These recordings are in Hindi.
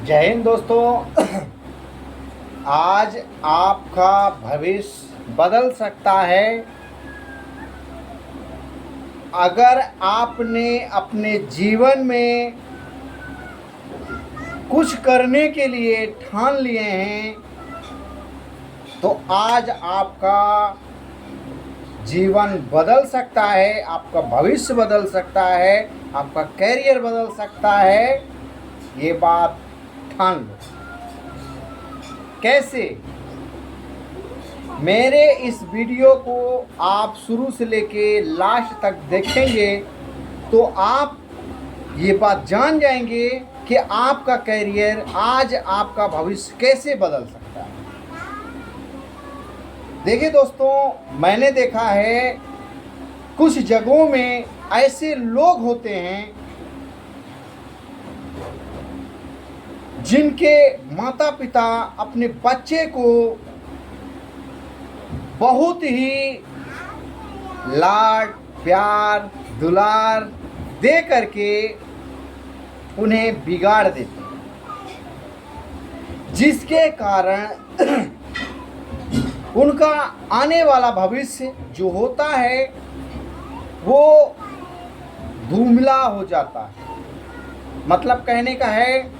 जय हिंद दोस्तों। आज आपका भविष्य बदल सकता है अगर आपने अपने जीवन में कुछ करने के लिए ठान लिए हैं। तो आज आपका जीवन बदल सकता है, आपका भविष्य बदल सकता है, आपका कैरियर बदल सकता है। ये बात ठान लो। कैसे? मेरे इस वीडियो को आप शुरू से लेके लास्ट तक देखेंगे तो आप ये बात जान जाएंगे कि आपका कैरियर, आज आपका भविष्य कैसे बदल सकता है। देखिए दोस्तों, मैंने देखा है कुछ जगहों में ऐसे लोग होते हैं जिनके माता पिता अपने बच्चे को बहुत ही लाड प्यार दुलार दे करके उन्हें बिगाड़ देते हैं, जिसके कारण उनका आने वाला भविष्य जो होता है वो धूमिला हो जाता है। मतलब कहने का है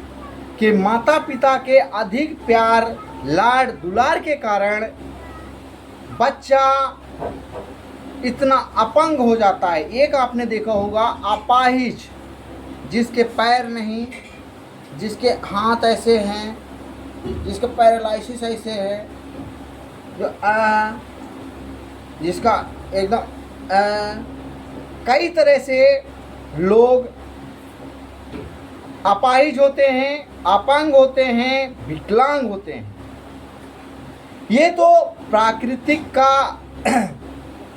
कि माता पिता के अधिक प्यार लाड दुलार के कारण बच्चा इतना अपंग हो जाता है। एक आपने देखा होगा अपाहिज, जिसके पैर नहीं, जिसके हाथ ऐसे हैं, जिसका पैरालिसिस ऐसे है, जो जिसका एकदम कई तरह से लोग अपाहिज होते हैं, अपंग होते हैं, विकलांग होते हैं। ये तो प्राकृतिक का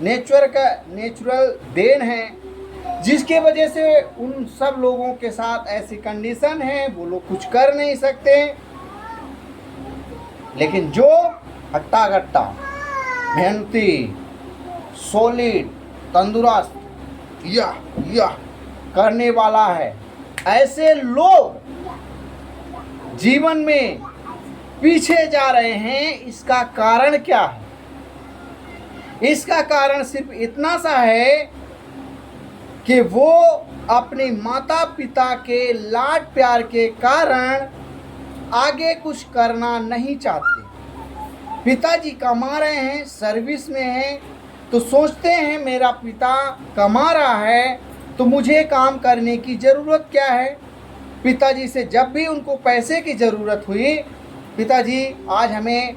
नेचुरल देन है, जिसके वजह से उन सब लोगों के साथ ऐसी कंडीशन है, वो लोग कुछ कर नहीं सकते। लेकिन जो हट्टा कट्टा मेहनती सॉलिड तंदुरुस्त यह करने वाला है, ऐसे लोग जीवन में पीछे जा रहे हैं। इसका कारण क्या है? इसका कारण सिर्फ इतना सा है कि वो अपने माता पिता के लाड प्यार के कारण आगे कुछ करना नहीं चाहते। पिताजी कमा रहे हैं, सर्विस में हैं, तो सोचते हैं मेरा पिता कमा रहा है तो मुझे काम करने की ज़रूरत क्या है। पिताजी से जब भी उनको पैसे की ज़रूरत हुई, पिताजी आज हमें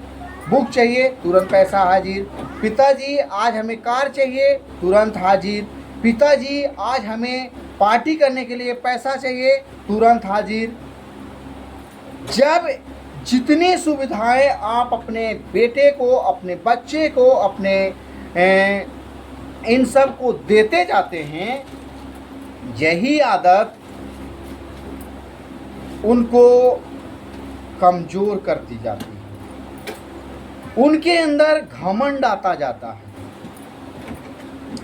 बुक चाहिए, तुरंत पैसा हाजिर। पिताजी आज हमें कार चाहिए, तुरंत हाजिर। पिताजी आज हमें पार्टी करने के लिए पैसा चाहिए, तुरंत हाजिर। जब जितनी सुविधाएं आप अपने बेटे को, अपने बच्चे को, अपने इन सब को देते जाते हैं, यही आदत उनको कमज़ोर करती जाती है। उनके अंदर घमंड आता जाता है,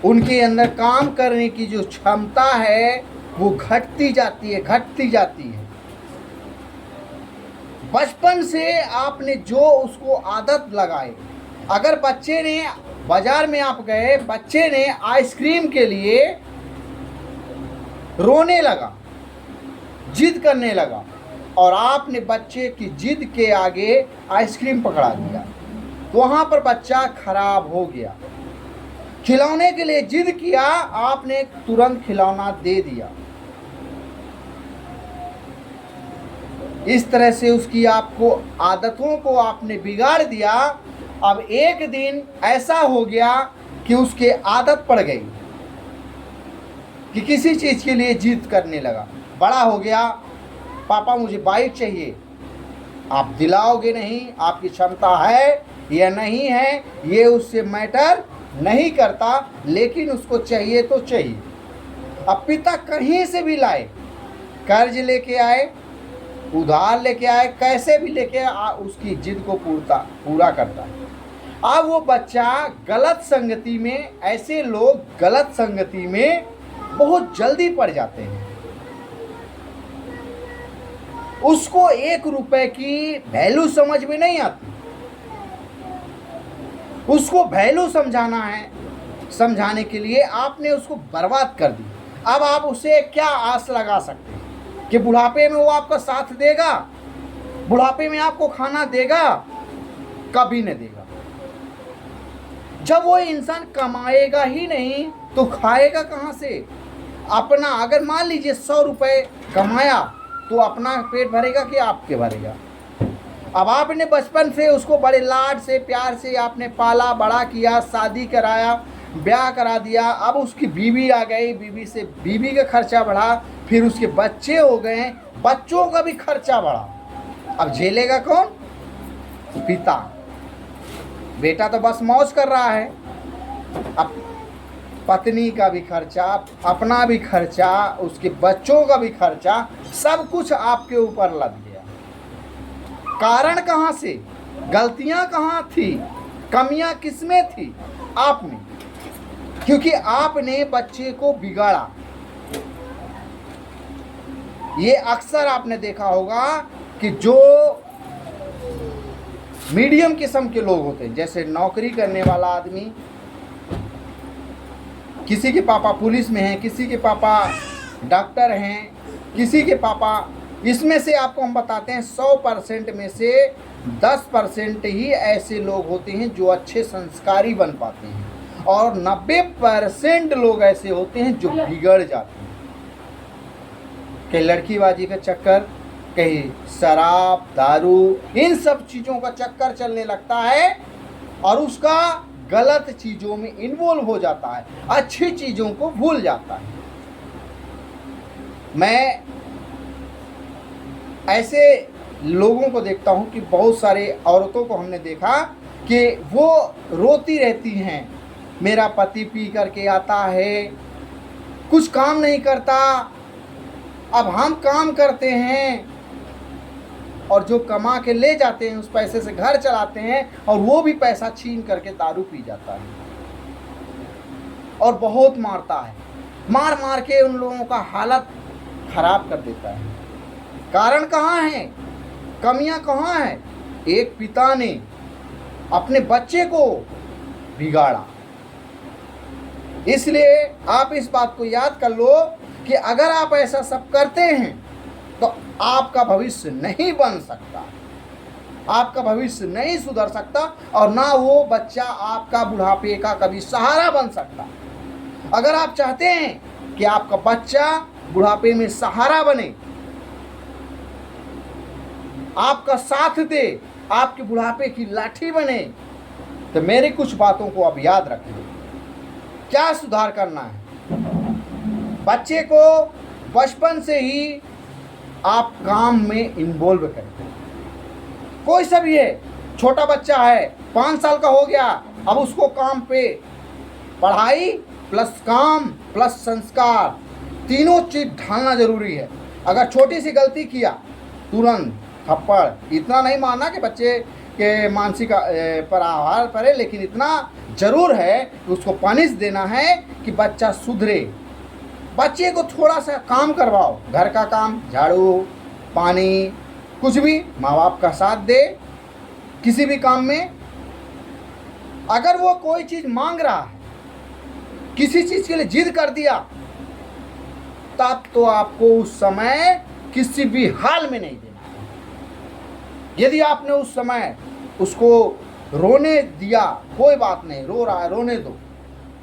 उनके अंदर काम करने की जो क्षमता है वो घटती जाती है। बचपन से आपने जो उसको आदत लगाए, अगर बच्चे ने बाजार में आप गए, बच्चे ने आइसक्रीम के लिए रोने लगा, जिद करने लगा, और आपने बच्चे की जिद के आगे आइसक्रीम पकड़ा दिया, तो वहाँ पर बच्चा खराब हो गया। खिलौने के लिए जिद किया, आपने तुरंत खिलौना दे दिया। इस तरह से उसकी आपको आदतों को आपने बिगाड़ दिया। अब एक दिन ऐसा हो गया कि उसके आदत पड़ गई कि किसी चीज़ के लिए जिद करने लगा। बड़ा हो गया, पापा मुझे बाइक चाहिए। आप दिलाओगे नहीं, आपकी क्षमता है या नहीं है ये उससे मैटर नहीं करता, लेकिन उसको चाहिए तो चाहिए। अब पिता कहीं से भी लाए, कर्ज लेके आए, उधार लेके आए, कैसे भी लेके उसकी जिद को पूरा करता है। अब वो बच्चा गलत संगति में, ऐसे लोग गलत संगति में बहुत जल्दी पड़ जाते हैं। उसको 1 रुपए की वैल्यू समझ में नहीं आती। उसको वैल्यू समझाना है, समझाने के लिए आपने उसको बर्बाद कर दी। अब आप उसे क्या आस लगा सकते हैं कि बुढ़ापे में वो आपका साथ देगा? बुढ़ापे में आपको खाना देगा? कभी नहीं देगा। जब वो इंसान कमाएगा ही नहीं तो खाएगा कहाँ से? अपना, अगर मान लीजिए 100 रुपये कमाया तो अपना पेट भरेगा कि आपके भरेगा? अब आपने बचपन से उसको बड़े लाड से प्यार से आपने पाला बड़ा किया, शादी कराया, ब्याह करा दिया, अब उसकी बीवी आ गई, बीवी से बीवी का खर्चा बढ़ा, फिर उसके बच्चे हो गए, बच्चों का भी खर्चा बढ़ा। अब झेलेगा कौन? पिता। बेटा तो बस मौज कर रहा है। अब पत्नी का भी खर्चा, अपना भी खर्चा, उसके बच्चों का भी खर्चा, सब कुछ आपके ऊपर लद गया। कारण कहाँ से? गलतियां कहाँ थी? कमियां किसमें थी? आप में। क्योंकि आपने बच्चे को बिगाड़ा। ये अक्सर आपने देखा होगा कि जो मीडियम किस्म के लोग होते हैं, जैसे नौकरी करने वाला आदमी, किसी के पापा पुलिस में हैं, किसी के पापा डॉक्टर हैं, किसी के पापा, इसमें से आपको हम बताते हैं 100% में से 10% ही ऐसे लोग होते हैं जो अच्छे संस्कारी बन पाते हैं, और 90% लोग ऐसे होते हैं जो बिगड़ जाते हैं। कहीं लड़कीबाजी का चक्कर, कहीं शराब दारू, इन सब चीज़ों का चक्कर चलने लगता है और उसका गलत चीज़ों में इन्वॉल्व हो जाता है, अच्छी चीज़ों को भूल जाता है। मैं ऐसे लोगों को देखता हूं कि बहुत सारे औरतों को हमने देखा कि वो रोती रहती हैं, मेरा पति पी करके आता है, कुछ काम नहीं करता, अब हम काम करते हैं, और जो कमा के ले जाते हैं उस पैसे से घर चलाते हैं, और वो भी पैसा छीन करके दारू पी जाता है और बहुत मारता है, मार मार के उन लोगों का हालत खराब कर देता है। कारण कहाँ है? कमियां कहाँ है? एक पिता ने अपने बच्चे को बिगाड़ा। इसलिए आप इस बात को याद कर लो कि अगर आप ऐसा सब करते हैं तो आपका भविष्य नहीं बन सकता, आपका भविष्य नहीं सुधर सकता, और ना वो बच्चा आपका बुढ़ापे का कभी सहारा बन सकता। अगर आप चाहते हैं कि आपका बच्चा बुढ़ापे में सहारा बने, आपका साथ दे, आपके बुढ़ापे की लाठी बने, तो मेरी कुछ बातों को आप याद रखें। क्या सुधार करना है? बच्चे को बचपन से ही आप काम में इन्वॉल्व करें। कोई सा भी है, छोटा बच्चा है, 5 साल का हो गया, अब उसको काम पे, पढ़ाई प्लस काम प्लस संस्कार, तीनों चीज ढालना जरूरी है। अगर छोटी सी गलती किया तुरंत थप्पड़, इतना नहीं माना कि बच्चे के मानसिक पर आहार पड़े, लेकिन इतना जरूर है कि उसको पनिश देना है कि बच्चा सुधरे। बच्चे को थोड़ा सा काम करवाओ, घर का काम, झाड़ू पानी, कुछ भी, माँ बाप का साथ दे किसी भी काम में। अगर वो कोई चीज़ मांग रहा है, किसी चीज़ के लिए जिद कर दिया, तब तो आपको उस समय किसी भी हाल में नहीं देना। यदि आपने उस समय उसको रोने दिया, कोई बात नहीं, रो रहा है रोने दो,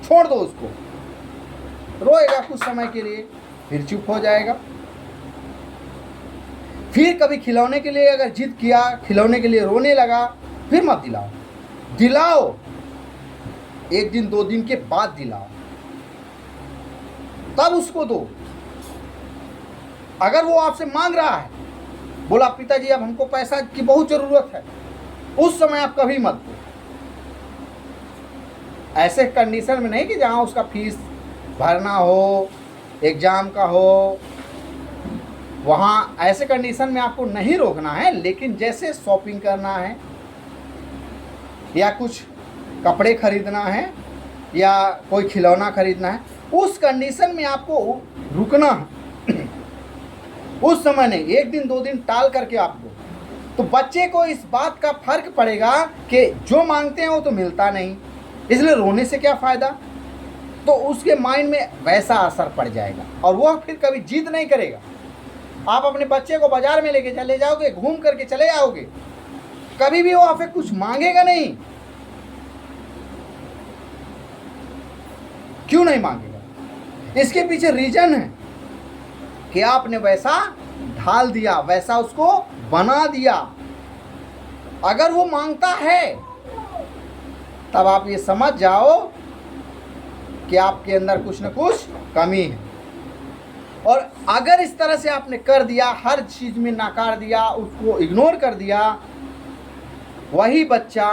छोड़ दो उसको, रोएगा कुछ समय के लिए, फिर चुप हो जाएगा। फिर कभी खिलौने के लिए अगर जिद किया, खिलौने के लिए रोने लगा, फिर मत दिलाओ, दिलाओ 1 दिन 2 दिन के बाद दिलाओ, तब उसको दो। अगर वो आपसे मांग रहा है, बोला पिताजी अब हमको पैसा की बहुत जरूरत है, उस समय आप कभी मत दो। ऐसे कंडीशन में नहीं कि जहां उसका फीस भरना हो, एग्जाम का हो, वहाँ ऐसे कंडीशन में आपको नहीं रोकना है। लेकिन जैसे शॉपिंग करना है, या कुछ कपड़े खरीदना है, या कोई खिलौना खरीदना है, उस कंडीशन में आपको रुकना है। उस समय नहीं, 1 दिन 2 दिन टाल करके आप दो, तो बच्चे को इस बात का फर्क पड़ेगा कि जो मांगते हैं वो तो मिलता नहीं, इसलिए रोने से क्या फ़ायदा। तो उसके माइंड में वैसा असर पड़ जाएगा और वह फिर कभी जिद नहीं करेगा। आप अपने बच्चे को बाजार में लेके चले जाओगे, घूम करके चले जाओगे, कभी भी वो आपसे कुछ मांगेगा नहीं। क्यों नहीं मांगेगा? इसके पीछे रीजन है कि आपने वैसा ढाल दिया, वैसा उसको बना दिया। अगर वो मांगता है तब आप ये समझ जाओ कि आपके अंदर कुछ न कुछ कमी है। और अगर इस तरह से आपने कर दिया, हर चीज़ में नकार दिया, उसको इग्नोर कर दिया, वही बच्चा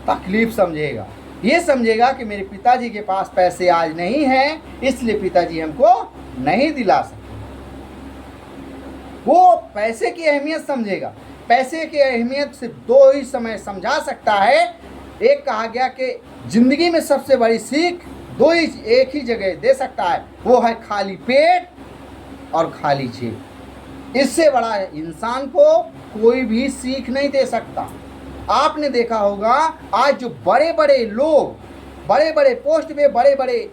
तकलीफ समझेगा। ये समझेगा कि मेरे पिताजी के पास पैसे आज नहीं हैं, इसलिए पिताजी हमको नहीं दिला सकते। वो पैसे की अहमियत समझेगा। पैसे की अहमियत सिर्फ 2 ही समय समझा सकता है। एक कहा गया कि जिंदगी में सबसे बड़ी सीख 2 ही, एक ही जगह दे सकता है, वो है खाली पेट और खाली जेब। इससे बड़ा इंसान को कोई भी सीख नहीं दे सकता। आपने देखा होगा आज जो बड़े बड़े लोग बड़े बड़े पोस्ट पे, बड़े बड़े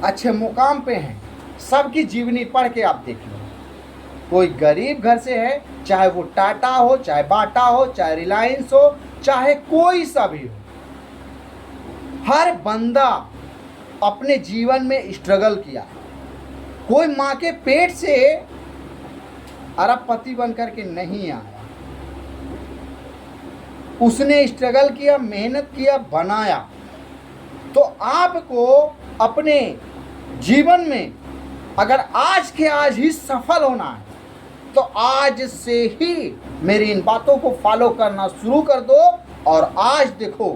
अच्छे मुकाम पे हैं, सबकी जीवनी पढ़ के आप देख लो। कोई गरीब घर से है, चाहे वो टाटा हो, चाहे बाटा हो, चाहे रिलायंस हो, चाहे कोई सा भी हो, हर बंदा अपने जीवन में स्ट्रगल किया। कोई माँ के पेट से अरबपति बन करके नहीं आया, उसने स्ट्रगल किया, मेहनत किया, बनाया। तो आपको अपने जीवन में अगर आज के आज ही सफल होना है तो आज से ही मेरी इन बातों को फॉलो करना शुरू कर दो और आज देखो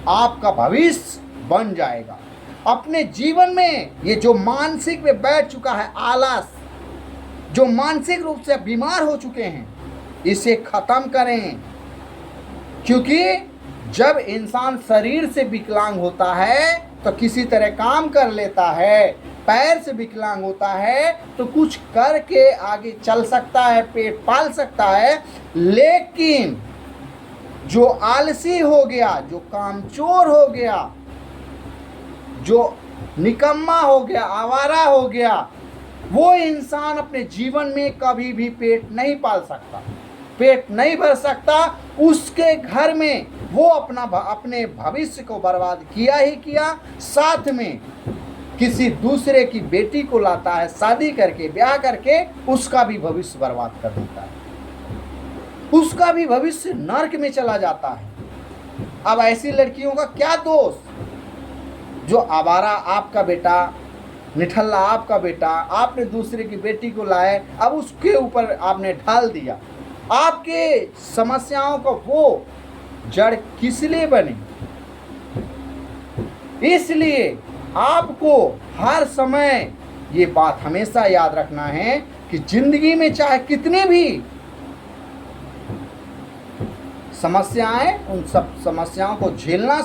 आपका भविष्य बन जाएगा। अपने जीवन में ये जो मानसिक में बैठ चुका है आलस, जो मानसिक रूप से बीमार हो चुके हैं, इसे खत्म करें। क्योंकि जब इंसान शरीर से विकलांग होता है तो किसी तरह काम कर लेता है, पैर से विकलांग होता है तो कुछ करके आगे चल सकता है, पेट पाल सकता है। लेकिन जो आलसी हो गया, जो कामचोर हो गया, जो निकम्मा हो गया, आवारा हो गया, वो इंसान अपने जीवन में कभी भी पेट नहीं पाल सकता, पेट नहीं भर सकता। उसके घर में वो अपने भविष्य को बर्बाद किया ही किया, साथ में किसी दूसरे की बेटी को लाता है, शादी करके, ब्याह करके, उसका भी भविष्य बर्बाद कर देता है, उसका भी भविष्य नर्क में चला जाता है। अब ऐसी लड़कियों का क्या दोष, जो आवारा आपका बेटा, निठल्ला आपका बेटा, आपने दूसरे की बेटी को लाए, अब उसके ऊपर आपने ढाल दिया। आपके समस्याओं का वो जड़ किस लिए बने? इसलिए आपको हर समय ये बात हमेशा याद रखना है कि जिंदगी में चाहे कितनी भी समस्याएं, उन सब समस्याओं को झेलना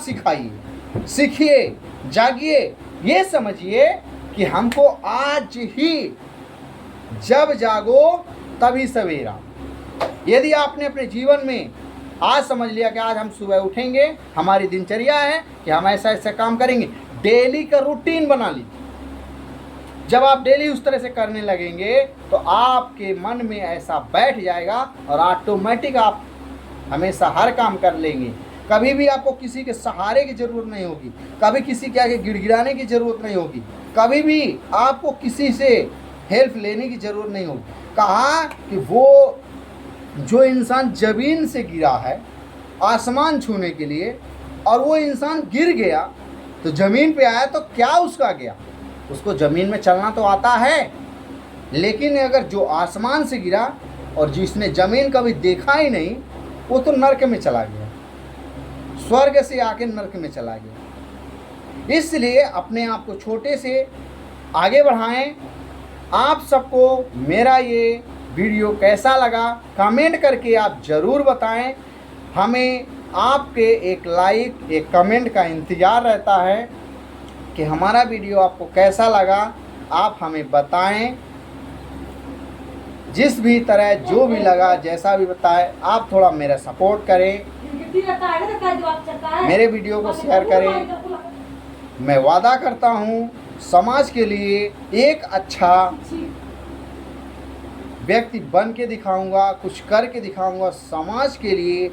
सीखिए, जागिए। ये समझिए कि हमको आज ही, जब जागो तभी सवेरा। यदि आपने अपने जीवन में आज समझ लिया कि आज हम सुबह उठेंगे, हमारी दिनचर्या है कि हम ऐसा ऐसा काम करेंगे, डेली का रूटीन बना लीजिए। जब आप डेली उस तरह से करने लगेंगे तो आपके मन में ऐसा बैठ जाएगा और ऑटोमेटिक आप हमेशा हर काम कर लेंगे। कभी भी आपको किसी के सहारे की ज़रूरत नहीं होगी, कभी किसी के आगे गिड़गिड़ाने की ज़रूरत नहीं होगी, कभी भी आपको किसी से हेल्प लेने की ज़रूरत नहीं होगी। कहा कि वो जो इंसान ज़मीन से गिरा है आसमान छूने के लिए, और वो इंसान गिर गया तो ज़मीन पे आया, तो क्या उसका गया? उसको ज़मीन में चलना तो आता है, लेकिन अगर जो आसमान से गिरा और जिसने ज़मीन कभी देखा ही नहीं, वो तो नर्क में चला गया, स्वर्ग से आके नर्क में चला गया। इसलिए अपने आप को छोटे से आगे बढ़ाएं। आप सबको मेरा ये वीडियो कैसा लगा कमेंट करके आप ज़रूर बताएं। हमें आपके एक लाइक, एक कमेंट का इंतज़ार रहता है कि हमारा वीडियो आपको कैसा लगा, आप हमें बताएं। जिस भी तरह जो भी लगा जैसा भी बताए, आप थोड़ा मेरा सपोर्ट करें, मेरे वीडियो को शेयर करें। मैं वादा करता हूँ समाज के लिए एक अच्छा व्यक्ति बन के दिखाऊंगा, कुछ करके दिखाऊंगा, समाज के लिए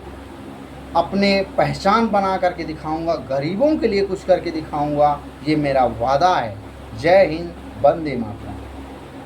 अपने पहचान बना करके दिखाऊंगा, गरीबों के लिए कुछ करके दिखाऊंगा। ये मेरा वादा है। जय हिंद, वंदे मातरम।